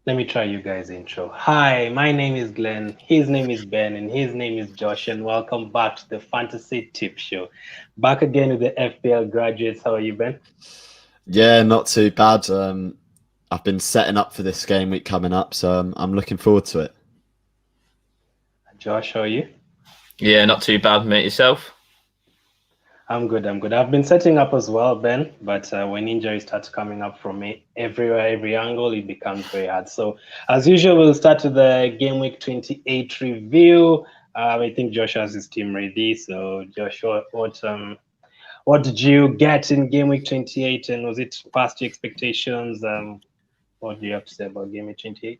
Let me try you guys' intro. Hi, my name is Glenn, his name is Ben, and his name is Josh, and welcome back to the Fantasy Tip Show. Back again with the FPL graduates. How are you, Ben? Yeah, not too bad. I've been setting up for this game week coming up, so I'm looking forward to it. Josh, how are you? Yeah, not too bad, mate. Yourself? I'm good. I've been setting up as well, Ben, but when injuries start coming up from me everywhere, every angle, it becomes very hard. So, as usual, we'll start with the Game Week 28 review. I think Josh has his team ready. So, Josh, what did you get in Game Week 28, and was it past your expectations? What do you have to say about Game Week 28?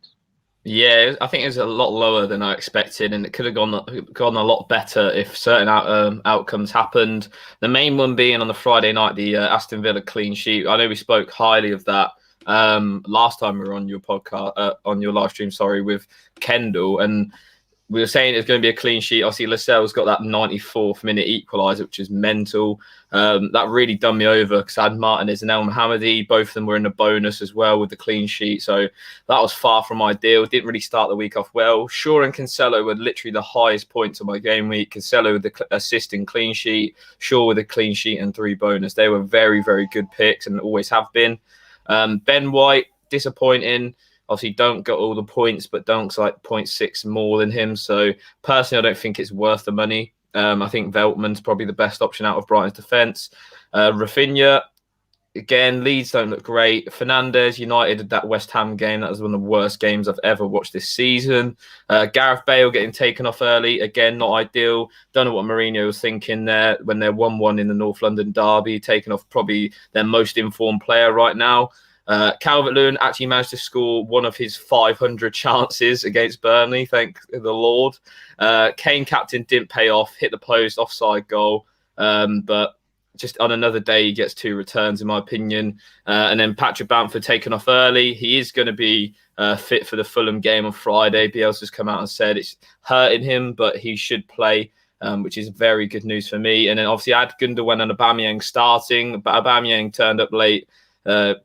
Yeah, I think it was a lot lower than I expected, and it could have gone a lot better if certain outcomes happened. The main one being on the Friday night, the Aston Villa clean sheet. I know we spoke highly of that last time we were on your podcast, on your live stream, sorry, with Kendall, and we were saying it's going to be a clean sheet. Obviously, Lascelles got that 94th minute equaliser, which is mental. That really done me over because I had Martinez and El Mohammadi. Both of them were in a bonus as well with the clean sheet. So that was far from ideal. Didn't really start the week off well. Shaw and Cancelo were literally the highest points of my game week. Cancelo with the assist and clean sheet. Shaw with a clean sheet and 3 bonus. They were very, very good picks and always have been. Ben White, disappointing. Obviously, don't get all the points, but Dunk's like 0.6 more than him. So personally, I don't think it's worth the money. I think Veltman's probably the best option out of Brighton's defence. Rafinha, again, Leeds don't look great. Fernandes, United, that West Ham game, that was one of the worst games I've ever watched this season. Gareth Bale getting taken off early, again, not ideal. Don't know what Mourinho was thinking there when they're 1-1 in the North London derby, taking off probably their most informed player right now. Calvert-Lewin actually managed to score one of his 500 chances against Burnley, thank the Lord. Kane captain didn't pay off, hit the post, offside goal. But just on another day, he gets 2 returns, in my opinion. And then Patrick Bamford taken off early. He is going to be fit for the Fulham game on Friday. Bielsa's come out and said it's hurting him, but he should play. Which is very good news for me. And then obviously I had Gundogan and Aubameyang starting, but Aubameyang turned up late.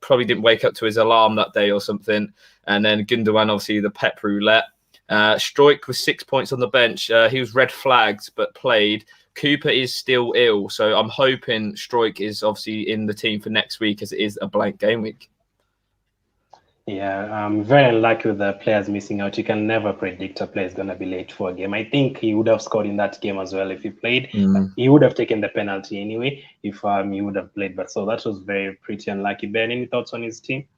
Probably didn't wake up to his alarm that day or something. And then Gundogan, obviously, the pep roulette. Struijk with 6 points on the bench. He was red flagged, but played. Cooper is still ill. So I'm hoping Struijk is obviously in the team for next week as it is a blank game week. Yeah, I'm very unlucky with the players missing out. You can never predict a player is going to be late for a game. I think he would have scored in that game as well if he played. He would have taken the penalty anyway if he would have played. But so that was very pretty unlucky. Ben, any thoughts on his team?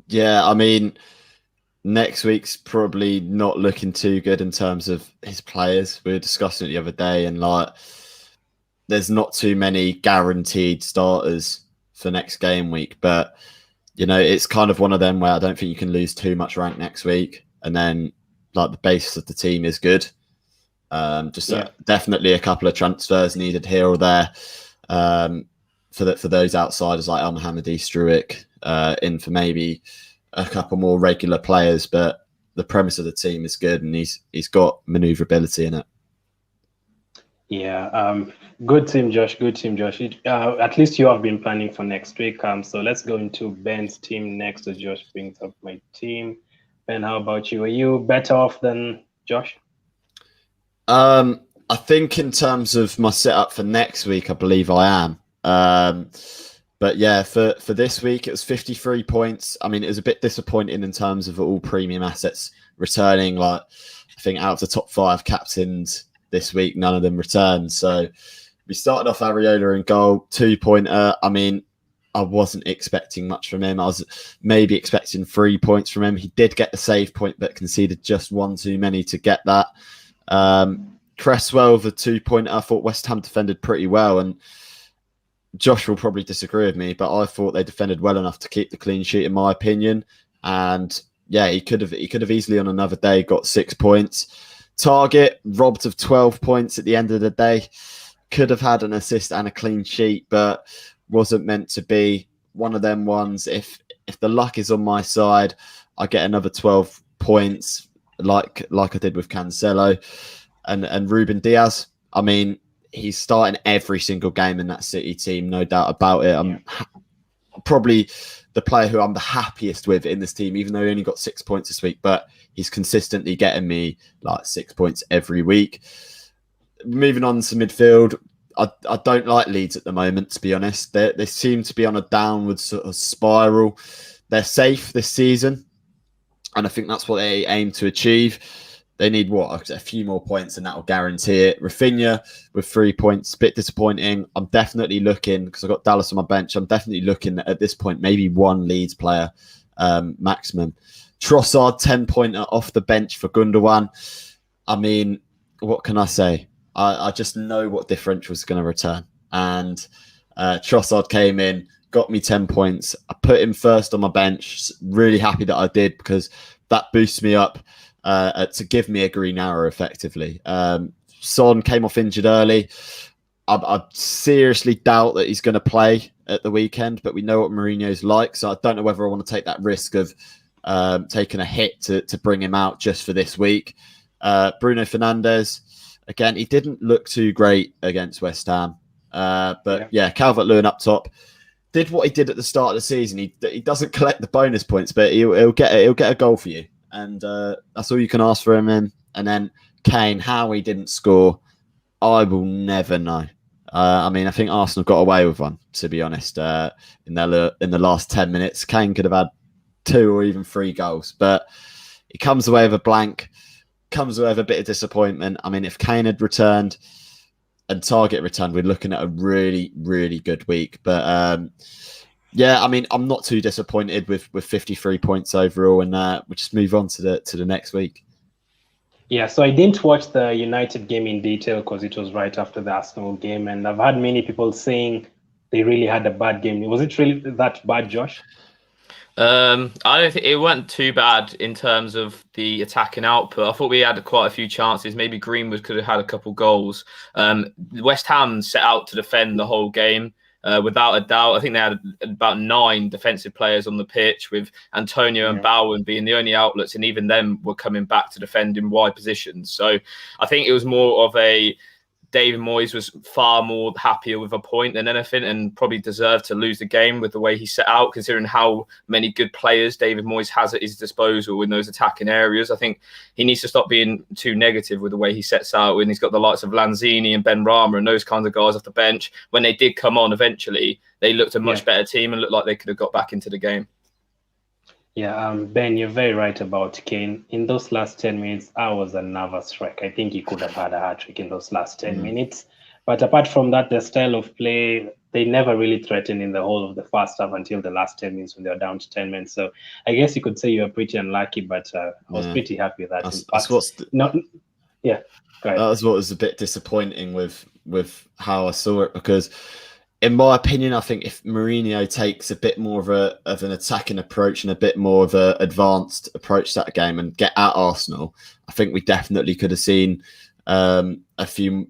Yeah, I mean, next week's probably not looking too good in terms of his players. We were discussing it the other day, and there's not too many guaranteed starters for next game week, but you know, it's kind of one of them where I don't think you can lose too much rank next week. And then, the basis of the team is good. Definitely a couple of transfers needed here or there for those outsiders like El Mohammadi, Struijk, in for maybe a couple more regular players. But the premise of the team is good, and he's got manoeuvrability in it. Yeah, good team, Josh. Good team, Josh. At least you have been planning for next week. So let's go into Ben's team next. So Josh brings up my team. Ben, how about you? Are you better off than Josh? I think in terms of my setup for next week, I believe I am. But yeah, for this week, it was 53 points. I mean, it was a bit disappointing in terms of all premium assets returning. I think out of the top 5 captains this week, none of them returned. So we started off Areola in goal, 2-pointer. I mean, I wasn't expecting much from him. I was maybe expecting 3 points from him. He did get the save point, but conceded just one too many to get that. Cresswell, the 2-pointer, I thought West Ham defended pretty well. And Josh will probably disagree with me, but I thought they defended well enough to keep the clean sheet, in my opinion. And yeah, he could have easily on another day got 6 points. Target, robbed of 12 points at the end of the day. Could have had an assist and a clean sheet, but wasn't meant to be. One of them ones, if the luck is on my side, I get another 12 points like I did with Cancelo. And Ruben Diaz, I mean, he's starting every single game in that City team, no doubt about it. I'm probably the player who I'm the happiest with in this team, even though he only got 6 points this week, but he's consistently getting me like 6 points every week. Moving on to midfield, I don't like Leeds at the moment, to be honest. They seem to be on a downward sort of spiral. They're safe this season, and I think that's what they aim to achieve. They need a few more points, and that will guarantee it. Rafinha with 3 points, a bit disappointing. I'm definitely looking, because I've got Dallas on my bench, I'm definitely looking at this point, maybe one Leeds player maximum. Trossard, 10-pointer off the bench for Gundogan. I mean, what can I say? I just know what differential is going to return. And Trossard came in, got me 10 points. I put him first on my bench. Really happy that I did, because that boosts me up to give me a green arrow, effectively. Son came off injured early. I seriously doubt that he's going to play at the weekend, but we know what Mourinho's like, so I don't know whether I want to take that risk of taking a hit to bring him out just for this week. Bruno Fernandes, again, he didn't look too great against West Ham. But Calvert-Lewin up top did what he did at the start of the season. He doesn't collect the bonus points, but he'll get a goal for you, and that's all you can ask for him. And then Kane, how he didn't score, I will never know. I mean, I think Arsenal got away with one, to be honest. In the last 10 minutes, Kane could have had 2 or even 3 goals, but he comes away with a blank. Comes with a bit of disappointment. I mean, if Kane had returned and Target returned, we're looking at a really, really good week. But I mean, I'm not too disappointed with 53 points overall, and we'll just move on to the next week. Yeah, so I didn't watch the United game in detail because it was right after the Arsenal game, and I've had many people saying they really had a bad game. Was it really that bad, Josh? I don't think it went too bad in terms of the attacking output. I thought we had quite a few chances. Maybe Greenwood could have had a couple goals. West Ham set out to defend the whole game, without a doubt. I think they had about 9 defensive players on the pitch, with Antonio and Bowen being the only outlets, and even them were coming back to defend in wide positions. So I think it was more of a David Moyes was far more happier with a point than anything, and probably deserved to lose the game with the way he set out, considering how many good players David Moyes has at his disposal in those attacking areas. I think he needs to stop being too negative with the way he sets out, when he's got the likes of Lanzini and Ben Rama and those kinds of guys off the bench. When they did come on eventually, they looked a much better team and looked like they could have got back into the game. Yeah, Ben, you're very right about Kane. In those last 10 minutes, I was a nervous wreck. I think he could have had a hat-trick in those last 10 minutes. But apart from that, the style of play, they never really threatened in the whole of the first half until the last 10 minutes when they were down to 10 minutes. So I guess you could say you were pretty unlucky, but I was pretty happy with that. Go ahead. That's what was a bit disappointing with how I saw it, because in my opinion, I think if Mourinho takes a bit more of an attacking approach and a bit more of an advanced approach to that game and get at Arsenal, I think we definitely could have seen a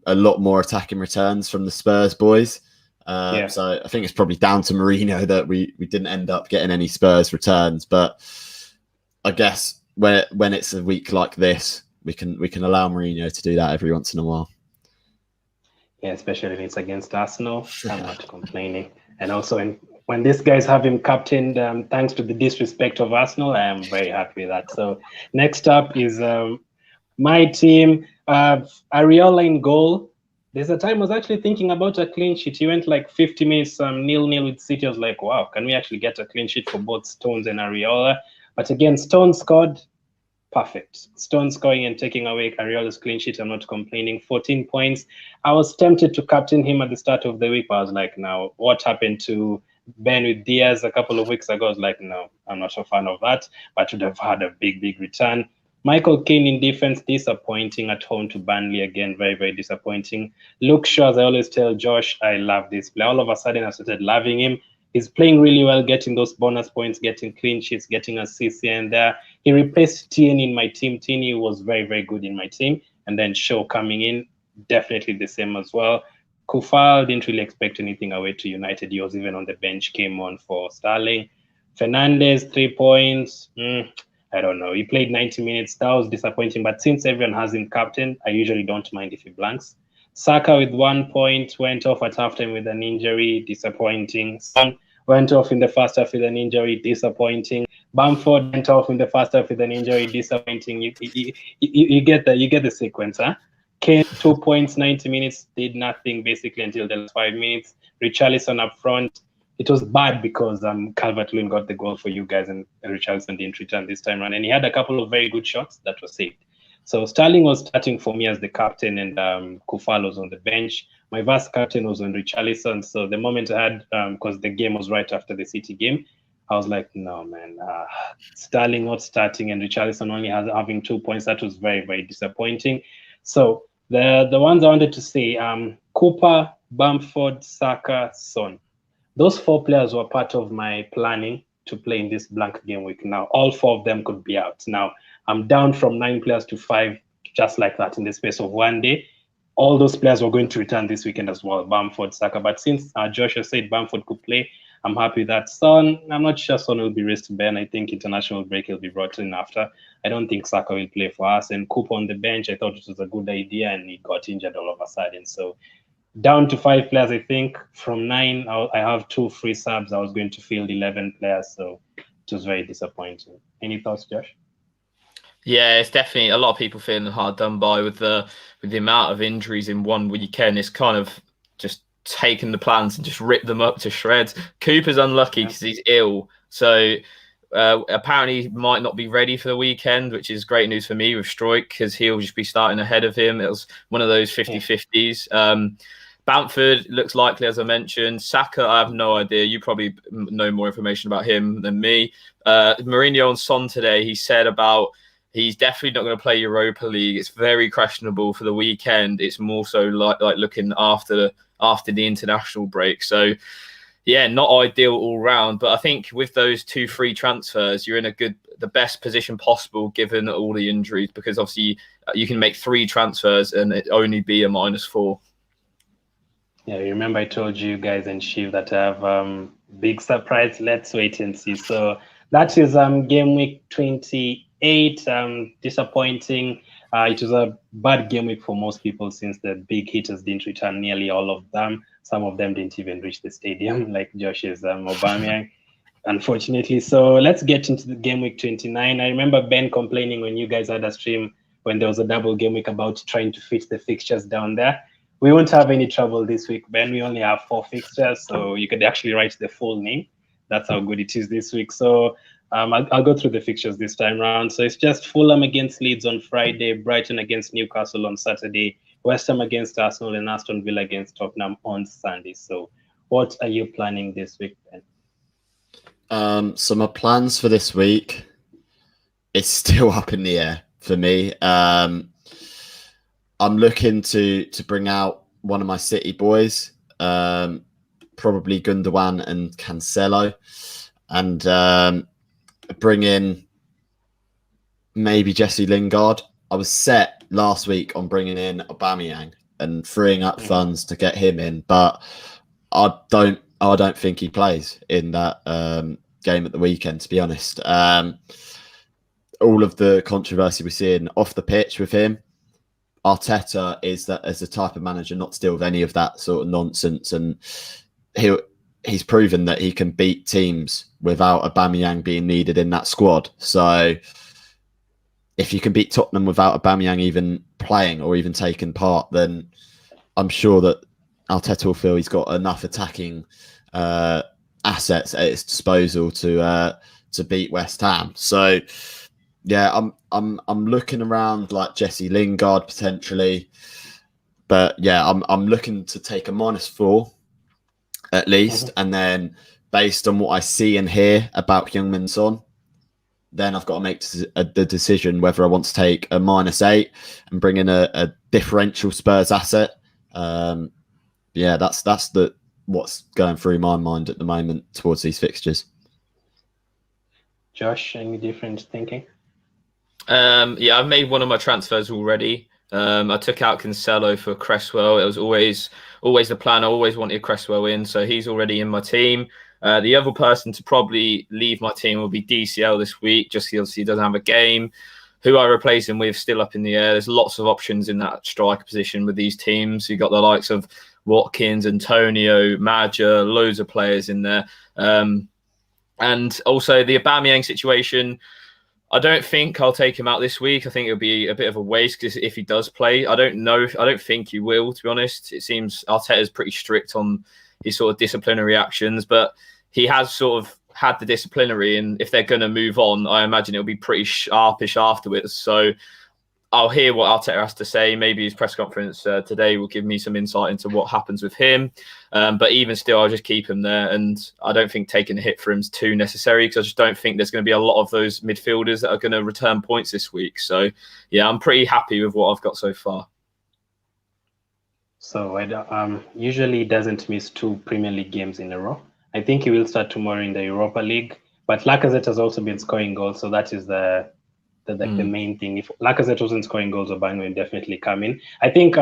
lot more attacking returns from the Spurs boys. So I think it's probably down to Mourinho that we didn't end up getting any Spurs returns. But I guess when it's a week like this, we can allow Mourinho to do that every once in a while. Yeah, especially when it's against Arsenal. I'm not complaining. And also when these guys have him captained, thanks to the disrespect of Arsenal, I am very happy with that. So next up is my team. Areola in goal. There's a time I was actually thinking about a clean sheet. He went like 50 minutes 0-0 with City. I was like, wow, can we actually get a clean sheet for both Stones and Areola? But again, Stones scored. Perfect. Stone scoring and taking away Areola's clean sheet. I'm not complaining. 14 points. I was tempted to captain him at the start of the week, but I was like, no, what happened to Ben with Diaz a couple of weeks ago? I was like, no, I'm not a fan of that, but should have had a big return. Michael Keane in defense, disappointing at home to Burnley again. Very, very disappointing. Luke Shaw, as I always tell Josh, I love this player. All of a sudden, I started loving him. He's playing really well, getting those bonus points, getting clean sheets, getting assists here and there. He replaced Tierney in my team. Tierney was very, very good in my team. And then Shaw coming in, definitely the same as well. Kufal didn't really expect anything away to United. He was even on the bench, came on for Sterling. Fernandes, 3 points. I don't know. He played 90 minutes. That was disappointing. But since everyone has him captain, I usually don't mind if he blanks. Saka with 1 point, went off at halftime with an injury. Disappointing. Son went off in the first half with an injury, disappointing. Bamford went off in the first half with an injury, disappointing. You get the sequence, huh? Kane 2 points, 90 minutes, did nothing basically until the last 5 minutes. Richarlison up front. It was bad because Calvert-Lewin got the goal for you guys and Richarlison didn't return this time around. And he had a couple of very good shots that were saved. So Sterling was starting for me as the captain and Kufal was on the bench. My vice captain was on Richarlison. So the moment I had, because the game was right after the City game, I was like, no, man, Sterling not starting and Richarlison only having 2 points. That was very, very disappointing. So the ones I wanted to say, Cooper, Bamford, Saka, Son. Those 4 players were part of my planning to play in this blank game week. Now, all 4 of them could be out. Now, I'm down from 9 players to 5, just like that in the space of 1 day. All those players were going to return this weekend as well, Bamford, Saka. But since Joshua said Bamford could play, I'm happy with that. Son, I'm not sure Son will be risked, Ben. I think international break will be brought in after. I don't think Saka will play for us. And Cooper on the bench, I thought it was a good idea, and he got injured all of a sudden. So down to 5 players, I think. From 9, I have 2 free subs. I was going to field 11 players, so it was very disappointing. Any thoughts, Josh? Yeah, it's definitely a lot of people feeling hard done by with the amount of injuries in one weekend. It's kind of just taken the plans and just ripped them up to shreds. Cooper's unlucky because he's ill, so apparently he might not be ready for the weekend, which is great news for me with Struijk because he'll just be starting ahead of him. It was one of those 50-50s. Bamford looks likely, as I mentioned. Saka, I have no idea. You probably know more information about him than me. Mourinho on Son today, he said about he's definitely not going to play Europa League. It's very questionable for the weekend. It's more so like looking after the international break. So, yeah, not ideal all round. But I think with those 2 free transfers, you're in the best position possible given all the injuries, because obviously you can make 3 transfers and it only be a -4. Yeah, you remember I told you guys and Shiv that I have big surprise. Let's wait and see. So that is game week 28. Disappointing. It was a bad game week for most people since the big hitters didn't return, nearly all of them. Some of them didn't even reach the stadium, like Josh's Aubameyang, unfortunately. So let's get into the game week 29. I remember Ben complaining when you guys had a stream when there was a double game week about trying to fit the fixtures down there. We won't have any trouble this week, Ben. We only have 4 fixtures, so you could actually write the full name. That's how good it is this week. So I'll go through the fixtures this time around. So it's just Fulham against Leeds on Friday, Brighton against Newcastle on Saturday, West Ham against Arsenal, and Aston Villa against Tottenham on Sunday. So what are you planning this week, Ben? So my plans for this week is still up in the air for me. I'm looking to bring out one of my City boys, probably Gundogan and Cancelo, and bring in maybe Jesse Lingard. I was set last week on bringing in Aubameyang and freeing up funds to get him in, but I don't think he plays in that game at the weekend, to be honest. All of the controversy we're seeing off the pitch with him, Arteta is that as a type of manager not to deal with any of that sort of nonsense, and he's proven that he can beat teams without Aubameyang being needed in that squad. So if you can beat Tottenham without Aubameyang even playing or even taking part, then I'm sure that Arteta will feel he's got enough attacking assets at his disposal to beat West Ham. So yeah, I'm looking around like Jesse Lingard potentially, but yeah, I'm looking to take a -4 at least, and then based on what I see and hear about Heung-min Son, then I've got to make the decision whether I want to take a -8 and bring in a differential Spurs asset. Yeah, that's what's going through my mind at the moment towards these fixtures. Josh, any different thinking? Yeah, I've made one of my transfers already. I took out Cancelo for Cresswell. It was always the plan. I always wanted Cresswell in, so he's already in my team. The other person to probably leave my team will be DCL this week, just because he doesn't have a game. Who I replace him with, still up in the air. There's lots of options in that striker position with these teams. You've got the likes of Watkins, Antonio, Madger, loads of players in there. And also the Aubameyang situation, I don't think I'll take him out this week. I think it'll be a bit of a waste because if he does play, I don't think he will, to be honest. It seems Arteta's pretty strict on his sort of disciplinary actions, but he has sort of had the disciplinary, and if they're going to move on, I imagine it'll be pretty sharpish afterwards. So I'll hear what Arteta has to say. Maybe his press conference today will give me some insight into what happens with him. But even still, I'll just keep him there. And I don't think taking a hit for him is too necessary because I just don't think there's going to be a lot of those midfielders that are going to return points this week. So, yeah, I'm pretty happy with what I've got so far. So usually he doesn't miss 2 Premier League games in a row. I think he will start tomorrow in the Europa League. But Lacazette has also been scoring goals, so that is the main thing. If Lacazette wasn't scoring goals, Aubameyang will definitely come in. I think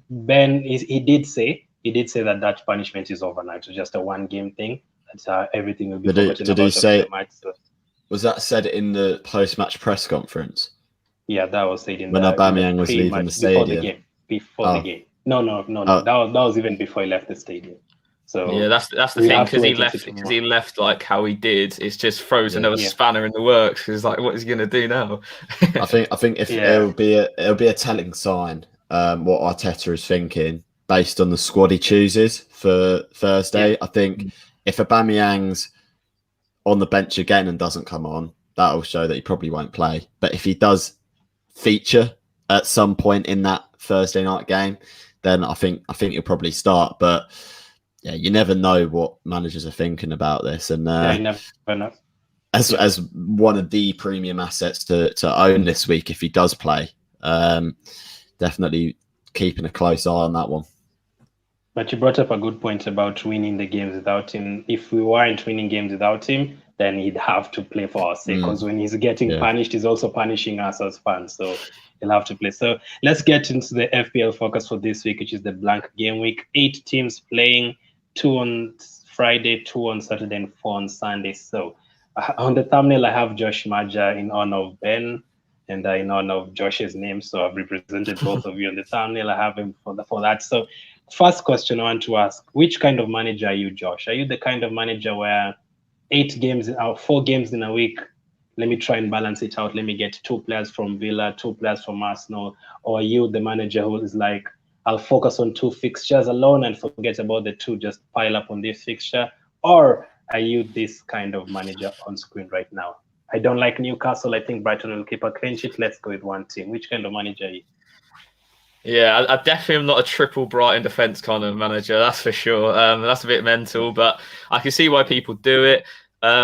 Ben he did say that punishment is over now. It's just a 1-game thing. That's everything will be forgotten did about he say the match. So. Was that said in the post-match press conference? Yeah, that was said when Aubameyang was leaving the stadium. Before the game. No. That was even before he left the stadium. So yeah, that's the thing because he left like how he did. It's just throws another spanner in the works. It's like, what is he going to do now? I think if it'll be a telling sign what Arteta is thinking based on the squad he chooses for Thursday. Yeah. I think if Aubameyang's on the bench again and doesn't come on, that'll show that he probably won't play. But if he does feature at some point in that Thursday night game, then I think he'll probably start. But yeah, you never know what managers are thinking about this, and you never know. As one of the premium assets to own this week, if he does play, definitely keeping a close eye on that one. But you brought up a good point about winning the games without him. If we weren't winning games without him, then he'd have to play for our sake. Because when he's getting punished, he's also punishing us as fans. So he'll have to play. So let's get into the FPL focus for this week, which is the blank game week. 8 teams playing. 2 on Friday, 2 on Saturday, and 4 on Sunday. So on the thumbnail, I have Josh Maja in honor of Ben and in honor of Josh's name. So I've represented both of you on the thumbnail. I have him for that. So first question I want to ask, which kind of manager are you, Josh? Are you the kind of manager where 4 games in a week, let me try and balance it out. Let me get 2 players from Villa, 2 players from Arsenal. Or are you the manager who is like, I'll focus on 2 fixtures alone and forget about the 2, just pile up on this fixture? Or are you this kind of manager on screen right now? I don't like Newcastle. I think Brighton will keep a clean sheet. Let's go with one team. Which kind of manager are you? Yeah, I definitely am not a triple Brighton defence kind of manager, that's for sure. That's a bit mental, but I can see why people do it.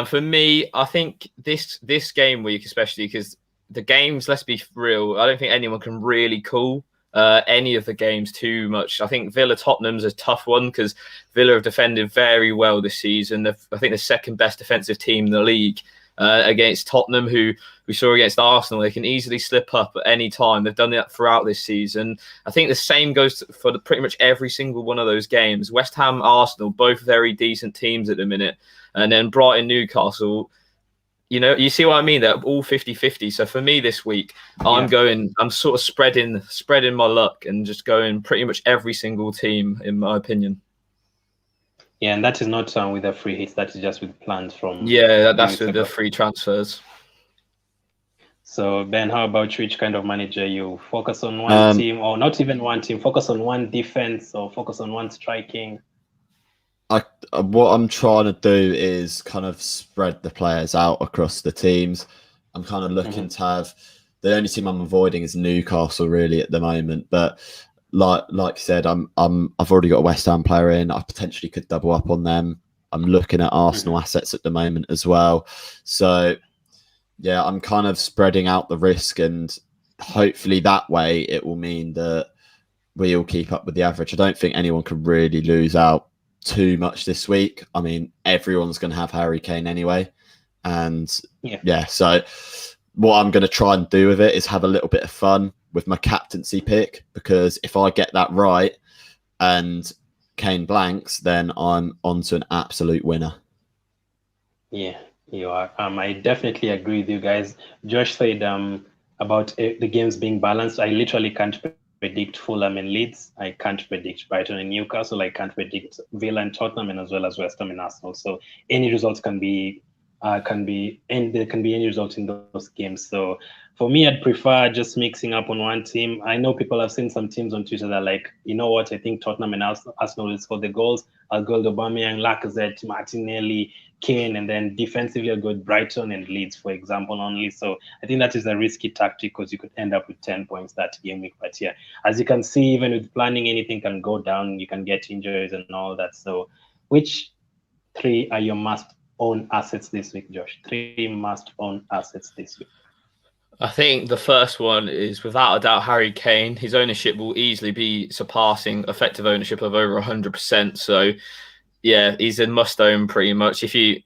For me, I think this game week, especially because the games, let's be real, I don't think anyone can really call any of the games too much. I think Villa-Tottenham's a tough one because Villa have defended very well this season. I think the second best defensive team in the league against Tottenham, who we saw against Arsenal. They can easily slip up at any time. They've done that throughout this season. I think the same goes for pretty much every single one of those games. West Ham, Arsenal, both very decent teams at the minute. And then Brighton, Newcastle, you know, you see what I mean? They're all 50-50. So for me this week, I'm sort of spreading my luck and just going pretty much every single team, in my opinion. Yeah, and that is not with the free hits. That is just with plans from... Yeah, that's with the free transfers. So, Ben, how about you? Which kind of manager you focus on one team, or not even one team, focus on one defense or focus on one striking? What I'm trying to do is kind of spread the players out across the teams. I'm kind of looking to have... The only team I'm avoiding is Newcastle, really, at the moment. But like you said, I've already got a West Ham player in. I potentially could double up on them. I'm looking at Arsenal assets at the moment as well. So, yeah, I'm kind of spreading out the risk, and hopefully that way it will mean that we all keep up with the average. I don't think anyone can really lose out too much this week. I mean, everyone's going to have Harry Kane anyway. And so what I'm going to try and do with it is have a little bit of fun with my captaincy pick, because if I get that right and Kane blanks, then I'm onto an absolute winner. Yeah, you are. I definitely agree with you guys. Josh said about the games being balanced. I literally can't predict Fulham and Leeds. I can't predict Brighton and Newcastle. I can't predict Villa and Tottenham, and as well as West Ham and Arsenal. So any results and there can be any result in those games. So for me, I'd prefer just mixing up on one team. I know people have seen some teams on Twitter that are like, you know what, I think Tottenham and Arsenal will score the goals. I'll go Aubameyang, Lacazette, Martinelli, Kane, and then defensively I'll go with Brighton and Leeds, for example, only. So I think that is a risky tactic because you could end up with 10 points that game week. But yeah, as you can see, even with planning, anything can go down. You can get injuries and all that. So which three are your must-own assets this week, Josh? 3 must-own assets this week. I think the first one is without a doubt Harry Kane. His ownership will easily be surpassing effective ownership of over 100%. So, yeah, he's a must-own pretty much. If it'll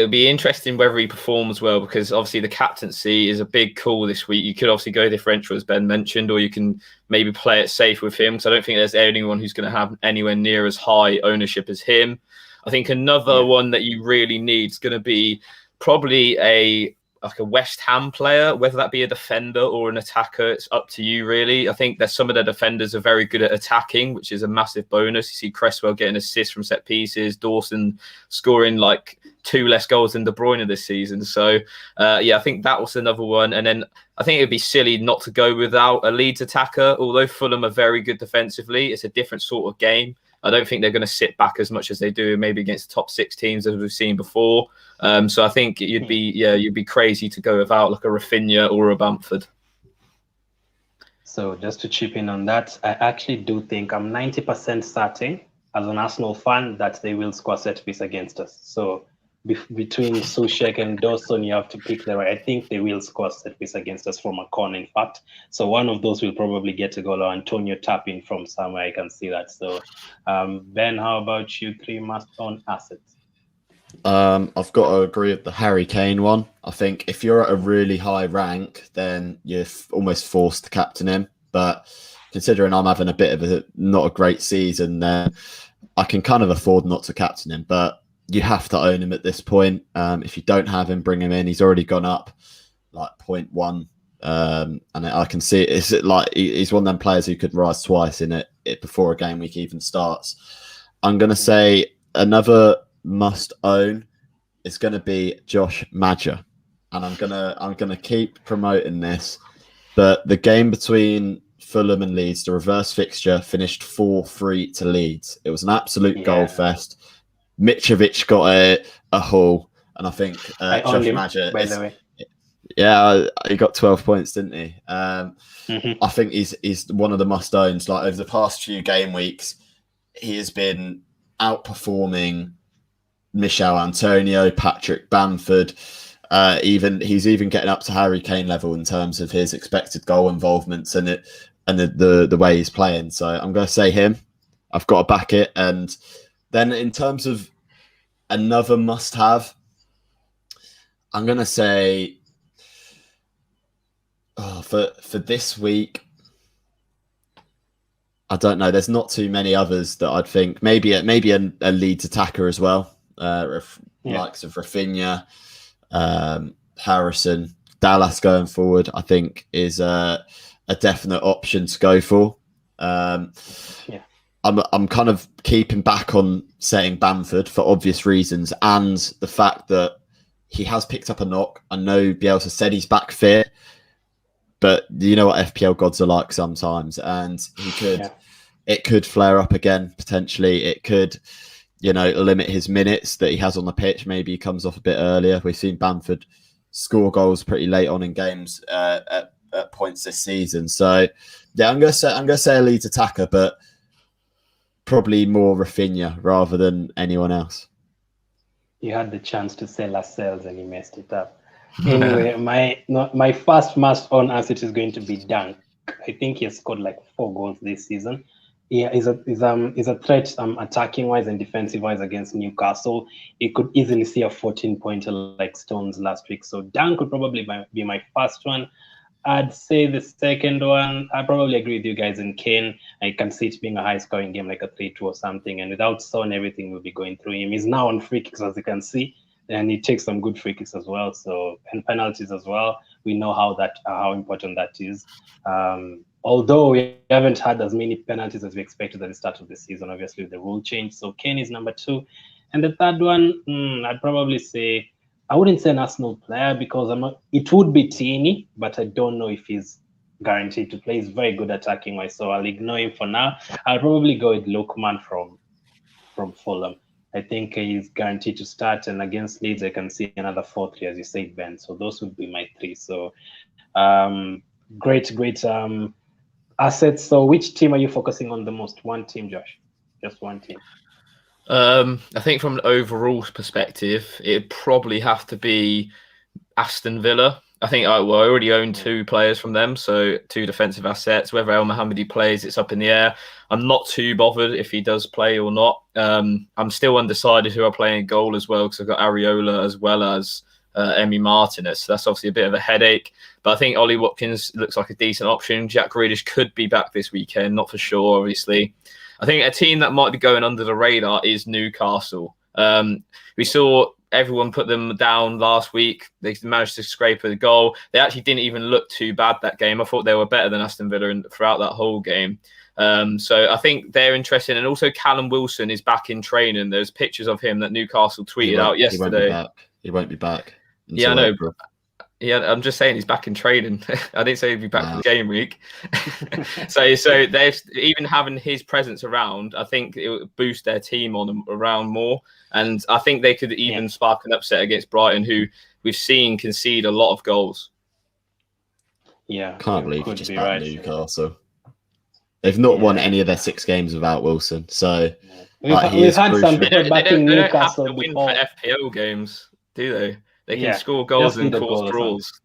be interesting whether he performs well, because obviously the captaincy is a big call this week. You could obviously go differential, as Ben mentioned, or you can maybe play it safe with him, because I don't think there's anyone who's going to have anywhere near as high ownership as him. I think another one that you really need is going to be probably a West Ham player, whether that be a defender or an attacker. It's up to you, really. I think there's some of the defenders are very good at attacking, which is a massive bonus. You see Cresswell getting assists from set pieces, Dawson scoring like 2 less goals than De Bruyne this season. So, I think that was another one. And then I think it'd be silly not to go without a Leeds attacker. Although Fulham are very good defensively, it's a different sort of game. I don't think they're going to sit back as much as they do maybe against the top 6 teams as we've seen before. So I think you'd be crazy to go without like a Rafinha or a Bamford. So just to chip in on that, I actually do think I'm 90% certain as an Arsenal fan that they will score set piece against us. So between Soucek and Dawson, you have to pick the right. I think they will score set piece against us from a corner, in fact. So one of those will probably get a goal, or Antonio tapping from somewhere. I can see that. So Ben, how about you? 3 must-own assets. I've got to agree with the Harry Kane one. I think if you're at a really high rank, then you're almost forced to captain him. But considering I'm having a bit of not a great season, then I can kind of afford not to captain him. But you have to own him at this point. If you don't have him, bring him in. He's already gone up like 0.1. And I can see it. Is it like he's one of them players who could rise twice in it before a game week even starts. I'm going to say another must own is going to be Josh Maja, and I'm gonna keep promoting this. But the game between Fulham and Leeds, the reverse fixture, finished 4-3 to Leeds. It was an absolute goal fest. Mitrovic got a haul, and I think Josh Maja, by the way. Yeah, he got 12 points, didn't he? I think he's one of the must-owns. Like over the past few game weeks, he has been outperforming Michel Antonio, Patrick Bamford. He's even getting up to Harry Kane level in terms of his expected goal involvements and the way he's playing. So I'm going to say him. I've got to back it. And then in terms of another must-have, I'm going to say for this week, I don't know. There's not too many others that I'd think. Maybe a Leeds attacker as well. Likes of Rafinha, Harrison, Dallas going forward, I think is a definite option to go for. I'm kind of keeping back on saying Bamford for obvious reasons, and the fact that he has picked up a knock. I know Bielsa said he's back fit, but you know what FPL gods are like sometimes, and it could flare up again potentially. It could, limit his minutes that he has on the pitch. Maybe he comes off a bit earlier. We've seen Bamford score goals pretty late on in games at points this season. So yeah, I'm gonna say a Leeds attacker, but probably more Rafinha rather than anyone else. You had the chance to say Lascelles and you messed it up. Anyway, my first must-own asset is going to be Dunk. I think he has scored like 4 goals this season. Yeah, he's a threat attacking-wise and defensive-wise against Newcastle. He could easily see a 14-pointer like Stones last week. So Dunk could probably be my first one. I'd say the second one, I probably agree with you guys in Kane. I can see it being a high-scoring game, like a 3-2 or something. And without Son, everything will be going through him. He's now on free kicks, as you can see, and he takes some good free kicks as well. So, and penalties as well. we know how important that is. Although we haven't had as many penalties as we expected at the start of the season, obviously with the rule change. So Kane is number 2. And the third one, I'd probably say, I wouldn't say an Arsenal player because it would be Tini, but I don't know if he's guaranteed to play. He's very good attacking wise, so I'll ignore him for now. I'll probably go with Lookman from Fulham. I think he's guaranteed to start, and against Leeds, I can see another 4-3, as you said, Ben. So those would be my 3. So great assets. So which team are you focusing on the most? One team, Josh? Just one team? I think from an overall perspective, it'd probably have to be Aston Villa. I think I already own 2 players from them, so 2 defensive assets. Whether El Mohammadi plays, it's up in the air. I'm not too bothered if he does play or not. I'm still undecided who I play in goal as well, because I've got Areola as well as Emi Martinez. So that's obviously a bit of a headache. But I think Ollie Watkins looks like a decent option. Jack Grealish could be back this weekend, not for sure, obviously. I think a team that might be going under the radar is Newcastle. We saw everyone put them down last week. They managed to scrape a goal. They actually didn't even look too bad that game. I thought they were better than Aston Villa throughout that whole game. So I think they're interesting. And also Callum Wilson is back in training. There's pictures of him that Newcastle tweeted out yesterday. He won't be back. Yeah, I know. Yeah, I'm just saying he's back in training. I didn't say he'd be back for the game week. so they're even having his presence around. I think it would boost their team around more, and I think they could even spark an upset against Brighton, who we've seen concede a lot of goals. Yeah, can't believe you just backed Newcastle. They've not won any of their 6 games without Wilson, so we've had some people backing Newcastle don't have to win before. for FPL games, do they? They can score goals and cause draws.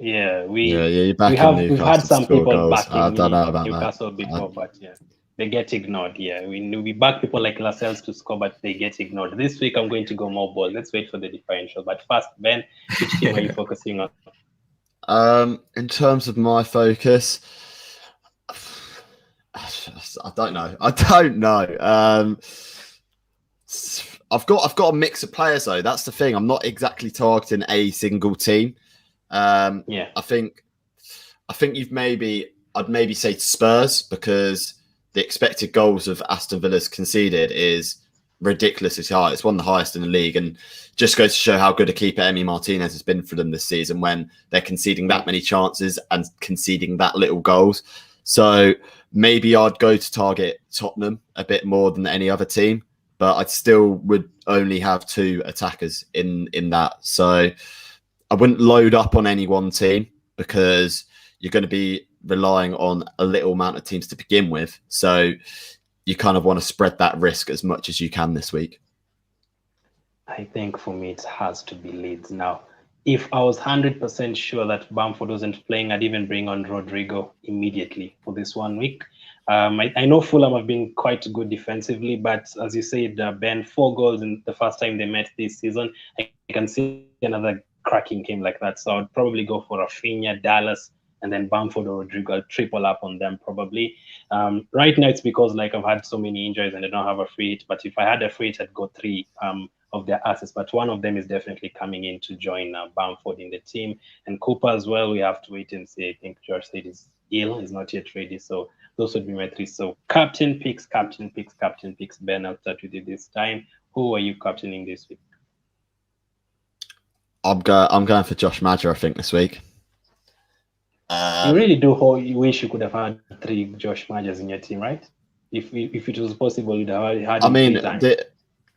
We've had some people backing Newcastle before, but they get ignored. We back people like Lascelles to score, but they get ignored. This week I'm going to go more bold. Let's wait for the differential. But first, Ben, which team are you focusing on? In terms of my focus, I don't know. I've got a mix of players though. That's the thing. I'm not exactly targeting a single team. I think I'd maybe say Spurs, because the expected goals of Aston Villa's conceded is ridiculously high. It's one of the highest in the league, and just goes to show how good a keeper Emi Martinez has been for them this season when they're conceding that many chances and conceding that little goals. So maybe I'd go to target Tottenham a bit more than any other team, but I still would only have 2 attackers in that. So I wouldn't load up on any one team, because you're going to be relying on a little amount of teams to begin with. So you kind of want to spread that risk as much as you can this week. I think for me, it has to be Leeds. Now, if I was 100% sure that Bamford wasn't playing, I'd even bring on Rodrigo immediately for this 1 week. I know Fulham have been quite good defensively, but as you said, Ben, 4 goals in the first time they met this season. I can see another cracking game like that. So I'd probably go for Rafinha, Dallas, and then Bamford or Rodrigo. I'll triple up on them probably. Right now, it's because I've had so many injuries and I don't have a free hit. But if I had a free hit, I'd go 3 of their assets. But one of them is definitely coming in to join Bamford in the team. And Cooper as well, we have to wait and see. I think George said he's ill, he's not yet ready. So those would be my 3. So captain picks. Ben, I'll start with you this time. Who are you captaining this week? I'm going for Josh Madger, I think, this week. You really do wish you could have had 3 Josh Madgers in your team, right? If it was possible, you'd have had. I mean,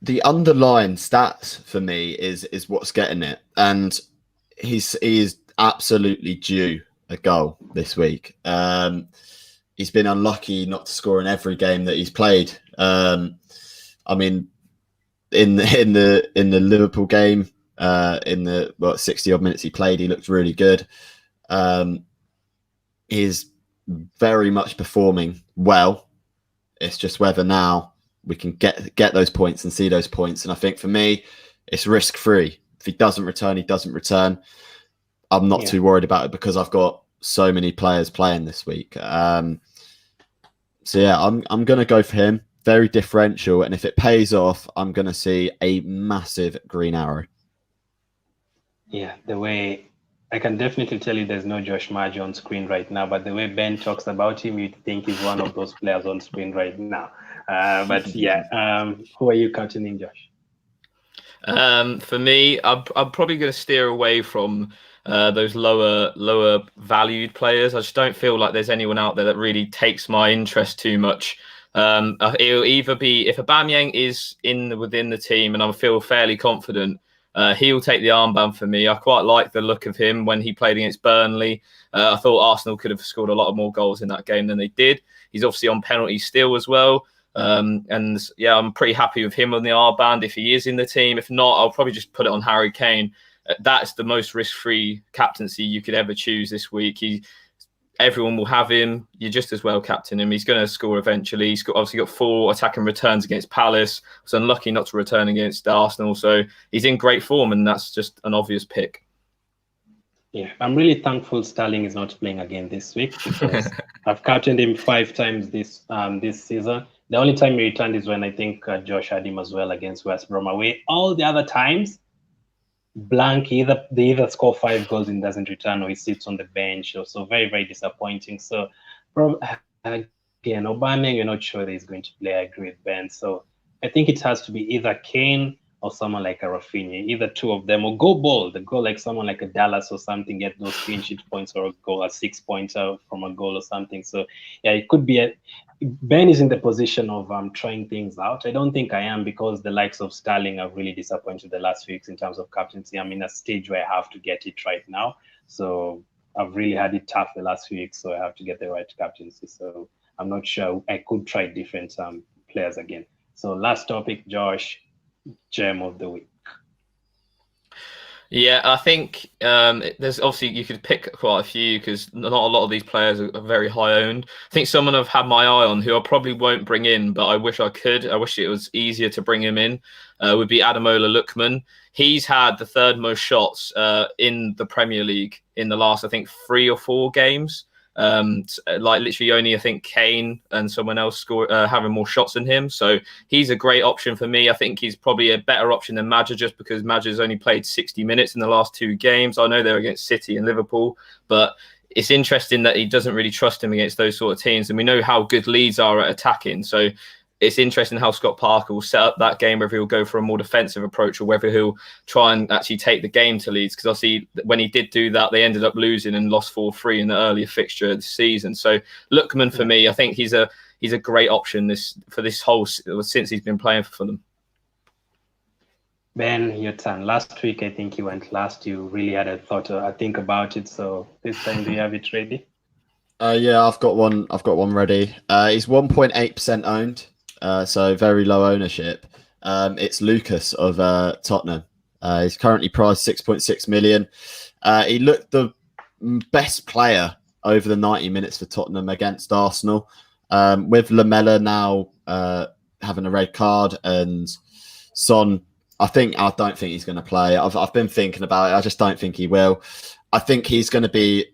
the underlying stats for me is what's getting it, and he is absolutely due a goal this week. He's been unlucky not to score in every game that he's played. I mean, in the Liverpool game, in the 60 odd minutes he played, he looked really good. He's very much performing well. It's just whether now we can get those points and see those points. And I think for me, it's risk free. If he doesn't return, he doesn't return. I'm not too worried about it, because I've got so many players playing this week. So I'm going to go for him. Very differential, and if it pays off, I'm going to see a massive green arrow. Yeah, the way I can definitely tell you there's no Josh Marge on screen right now, but the way Ben talks about him, you'd think he's one of those players on screen right now. But yeah, who are you captaining, Josh? For me, I'm probably going to steer away from those lower valued players. I just don't feel like there's anyone out there that really takes my interest too much. It'll either be if Aubameyang is within the team, and I feel fairly confident. He'll take the armband for me. I quite like the look of him when he played against Burnley. I thought Arsenal could have scored a lot more goals in that game than they did. He's obviously on penalties still as well. And yeah, I'm pretty happy with him on the armband if he is in the team. If not, I'll probably just put it on Harry Kane. That's the most risk-free captaincy you could ever choose this week. Everyone will have him. You're just as well captain him. He's going to score eventually. He's obviously got 4 attacking returns against Palace. Was unlucky not to return against Arsenal. So he's in great form, and that's just an obvious pick. Yeah, I'm really thankful Sterling is not playing again this week because I've captained him 5 times this season. The only time he returned is when I think Josh had him as well against West Brom away. All the other times, blank. They either score 5 goals and doesn't return, or he sits on the bench. So very, very disappointing. So again, Aubameyang, you're not sure that he's going to play. I agree with Ben. So I think it has to be either Kane or someone like a Rafinha, either 2 of them, or go bold. Go like someone like a Dallas or something, get those clean sheet points or a goal, a 6-pointer from a goal or something. So yeah, it could be Ben is in the position of trying things out. I don't think I am, because the likes of Sterling have really disappointed the last few weeks in terms of captaincy. I'm in a stage where I have to get it right now. So I've really had it tough the last few weeks, so I have to get the right captaincy. So I'm not sure. I could try different players again. So last topic, Josh, gem of the week. Yeah, I think there's obviously you could pick quite a few because not a lot of these players are very high owned. I think someone I've had my eye on who I probably won't bring in, but I wish I could. I wish it was easier to bring him in. Would be Ademola Lookman. He's had the 3rd most shots in the Premier League in the last, I think, 3 or 4 games. Like literally only I think Kane and someone else having more shots than him. So he's a great option for me. I think he's probably a better option than Madja just because Madja's only played 60 minutes in the last 2 games. I know they're against City and Liverpool, but it's interesting that he doesn't really trust him against those sort of teams. And we know how good Leeds are at attacking. So it's interesting how Scott Parker will set up that game, whether he'll go for a more defensive approach or whether he'll try and actually take the game to Leeds. Because I see when he did do that, they ended up losing and lost 4-3 in the earlier fixture of the season. So Lookman for me, I think he's a great option for this whole since he's been playing for Fulham. Ben, your turn. Last week, I think you went last. You really had a think about it. So this time, do you have it ready? Yeah, I've got one ready. He's 1.8% owned. So very low ownership. It's Lucas of Tottenham. He's currently priced 6.6 million. He looked the best player over the 90 minutes for Tottenham against Arsenal. With Lamella now having a red card and Son, I don't think he's going to play. I've been thinking about it. I just don't think he will. I think he's going to be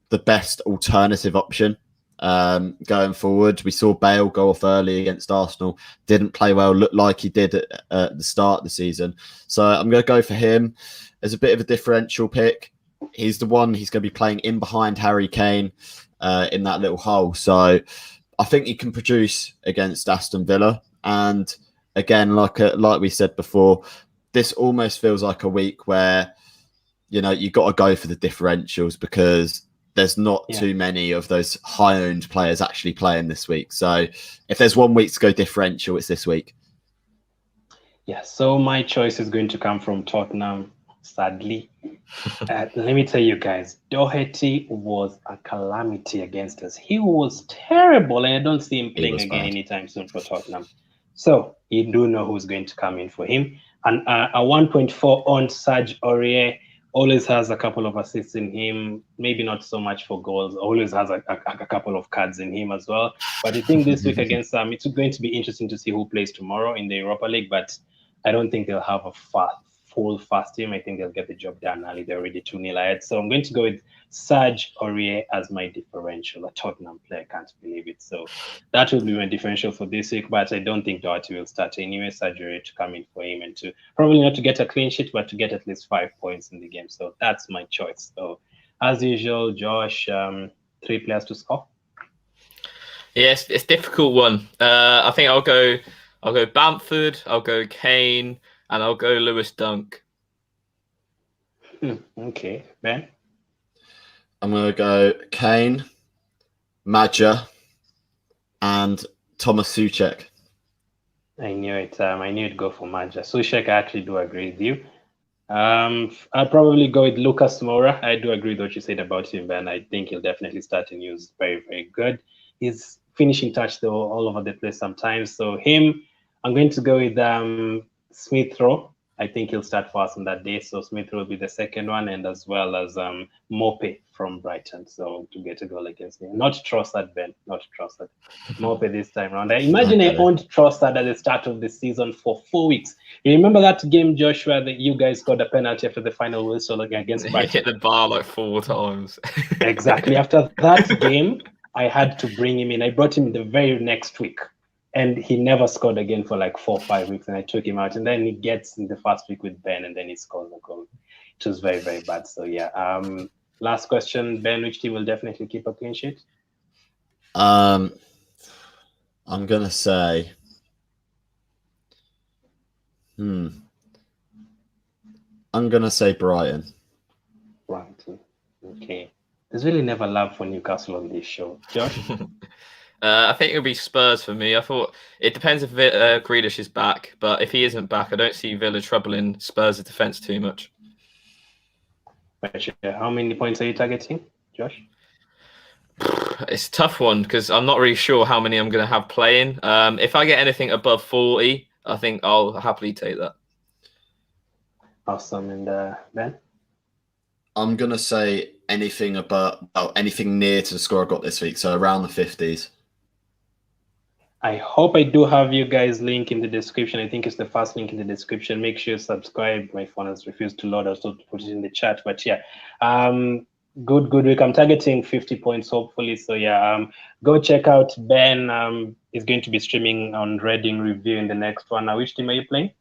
the best alternative option going forward. We saw Bale go off early against Arsenal, didn't play well, looked like he did at the start of the season. So I'm going to go for him as a bit of a differential pick. He's the one, he's going to be playing in behind Harry Kane in that little hole. So I think he can produce against Aston Villa. And again, like we said before, this almost feels like a week where, you got to go for the differentials because there's not too many of those high-owned players actually playing this week. So if there's 1 week to go differential, it's this week. Yeah, so my choice is going to come from Tottenham, sadly. Let me tell you guys, Doherty was a calamity against us. He was terrible, and I don't see him playing again anytime soon for Tottenham. So you do know who's going to come in for him. And a 1.4 on Serge Aurier always has a couple of assists in him, maybe not so much for goals, always has a couple of cards in him as well. But I think this week against it's going to be interesting to see who plays tomorrow in the Europa League, but I don't think they'll have a full fast team. I think they'll get the job done early. They're already 2-0 ahead. So I'm going to go with Serge Aurier as my differential, a Tottenham player. I can't believe it. So that will be my differential for this week, but I don't think Doherty will start anyway. Serge Aurier to come in for him and to probably not to get a clean sheet, but to get at least 5 points in the game. So that's my choice. So as usual, Josh, 3 players to score. Yes, it's a difficult one. I think I'll go Bamford, I'll go Kane, and I'll go Lewis Dunk. Okay, Ben? I'm going to go Kane, Madja, and Thomas Souček. I knew it. I knew it'd go for Madja. Souček, I actually do agree with you. I'll probably go with Lucas Moura. I do agree with what you said about him, Ben. I think he'll definitely start and use very, very good. His finishing touch, though, all over the place sometimes. So him, I'm going to go with Smith Rowe. I think he'll start for us on that day. So Smith Rowe will be the second one, and as well as Mope from Brighton. So to get a goal against me. Not Trossard, Ben. Not Trossard. Mope this time around. I imagine I owned Trossard at the start of the season for 4 weeks. You remember that game, Joshua, that you guys got a penalty after the final whistle against Brighton? He hit the bar like 4 times. Exactly. After that game, I had to bring him in. I brought him the very next week. And he never scored again for like 4 or 5 weeks, and I took him out. And then he gets in the first week with Ben, and then he scores a goal. It was very, very bad. So yeah. Last question, Ben. Which team will definitely keep a clean sheet? I'm gonna say. I'm gonna say Brighton. Brighton. Okay. There's really never love for Newcastle on this show, Josh. I think it'll be Spurs for me. I thought it depends if Grealish is back, but if he isn't back, I don't see Villa troubling Spurs' defence too much. How many points are you targeting, Josh? It's a tough one because I'm not really sure how many I'm going to have playing. If I get anything above 40, I think I'll happily take that. Awesome. And Ben? I'm gonna say anything near to the score I got this week, so around the 50s. I hope I do have you guys link in the description. I think it's the first link in the description. Make sure you subscribe. My phone has refused to load. I'll still put it in the chat. But yeah, good week. I'm targeting 50 points, hopefully. So yeah, go check out Ben. Is going to be streaming on Reading Review in the next one. Now, which team are you playing?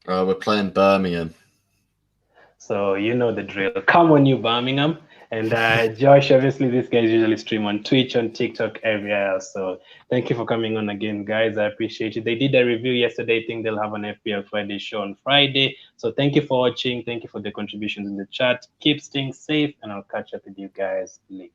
We're playing Birmingham. So you know the drill. Come on, you Birmingham. And Josh, obviously, these guys usually stream on Twitch, on TikTok, everywhere else. So thank you for coming on again, guys. I appreciate it. They did a review yesterday. I think they'll have an FPL Friday show on Friday. So thank you for watching. Thank you for the contributions in the chat. Keep staying safe, and I'll catch up with you guys later.